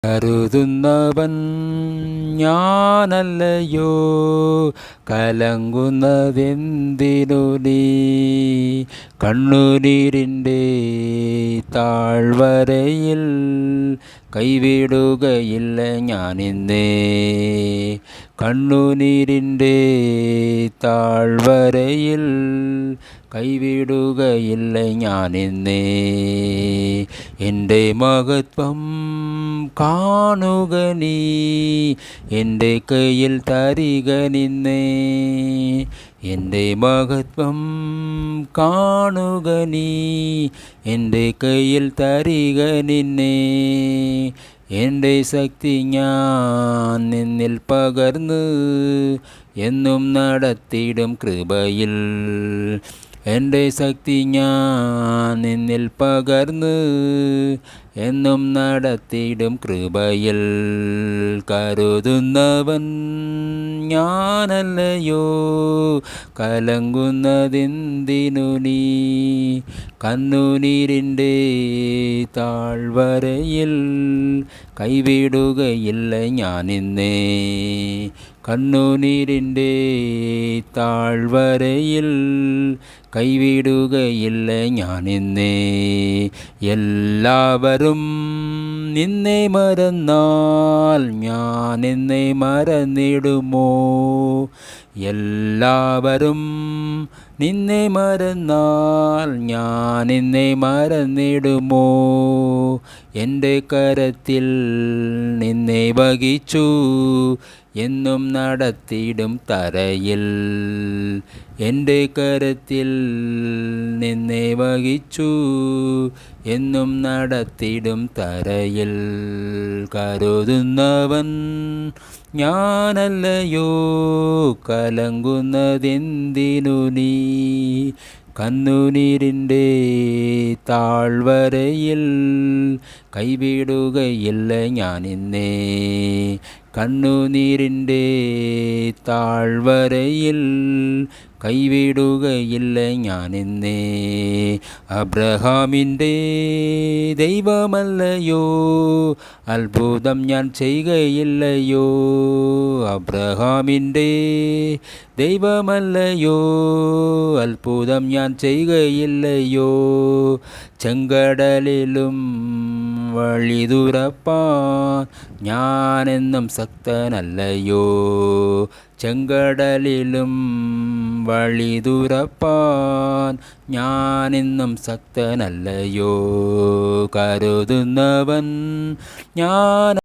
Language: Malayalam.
കരുതുന്നവൻ ഞാനല്ലയോ, കലങ്ങുന്നതെന്തിനു നീ? കണ്ണുനീരിൻ്റെ താഴ്വരയിൽ കൈവിടുകയില്ല ഞാനിന്നേ. കണ്ണുനീരിൻ്റെ താഴ്വരയിൽ കൈവിടുകയില്ല ഞാനിന്നേ. എൻ്റെ മഹത്വം കാണുക നീ, എൻ്റെ കയ്യിൽ തരിക നിന്നേ. എൻ്റെ മഹത്വം കാണുക നീ, എൻ്റെ കയ്യിൽ തരിക നിന്നേ. എൻ്റെ ശക്തി ഞാൻ നിന്നിൽ പകർന്ന് എന്നും നടത്തിയിടും കൃപയിൽ. എൻ്റെ ശക്തി ഞാൻ നിന്നിൽ പകർന്ന് എന്നും നടത്തിയിടും കൃപയിൽ. കരുതുന്നവൻ ഞാനല്ലയോ, കലങ്ങുന്നതെന്തിനു നീ? കണ്ണുനീരിൻ്റെ താഴ്വരയിൽ കൈവിടുകയില്ല ഞാനിന്നേ. കണ്ണുനീരിൻ്റെ താഴ്വരയിൽ കൈവിടുകയില്ല ഞാനിന്നേ. എല്ലാവരും നിന്നെ മറന്നാൽ ഞാൻ നിന്നെ മറന്നിടുമോ? എല്ലാവരും നിന്നെ മറന്നാൽ ഞാൻ നിന്നെ മറന്നിടുമോ? എൻ്റെ കരത്തിൽ നിന്നെ വഹിച്ചു എന്നും നടത്തിയിടും തരയിൽ. എൻ്റെ കരത്തിൽ നിന്നെ വഹിച്ചു എന്നും നടത്തിയിടും തരയിൽ. കരുതുന്നവൻ ഞാനല്ലയോ, കലങ്ങുന്നതെന്തിനു നീ? കണ്ണുനീരിൻ്റെ താഴ്വരയിൽ കൈവിടുകയില്ല ഞാനിന്നേ. കണ്ണുനീരിൻ്റെ താഴ്വരയിൽ കൈവിടുകയില്ല ഞാനിന്നേ. അബ്രഹാമിൻ്റെ ദൈവമല്ലയോ, അത്ഭുതം ഞാൻ ചെയ്യുകയില്ലയോ? അബ്രഹാമിൻ്റെ ദൈവമല്ലയോ, അത്ഭുതം ഞാൻ ചെയ്യുകയില്ലയോ? ചെങ്കടലിലും വഴി തുറപ്പാൻ ഞാനെന്നും ശക്തനല്ലയോ? ചെങ്കടലിലും വഴി തുറപ്പാൻ ഞാനെന്നും ശക്തനല്ലയോ? കരുതുന്നവൻ ഞാൻ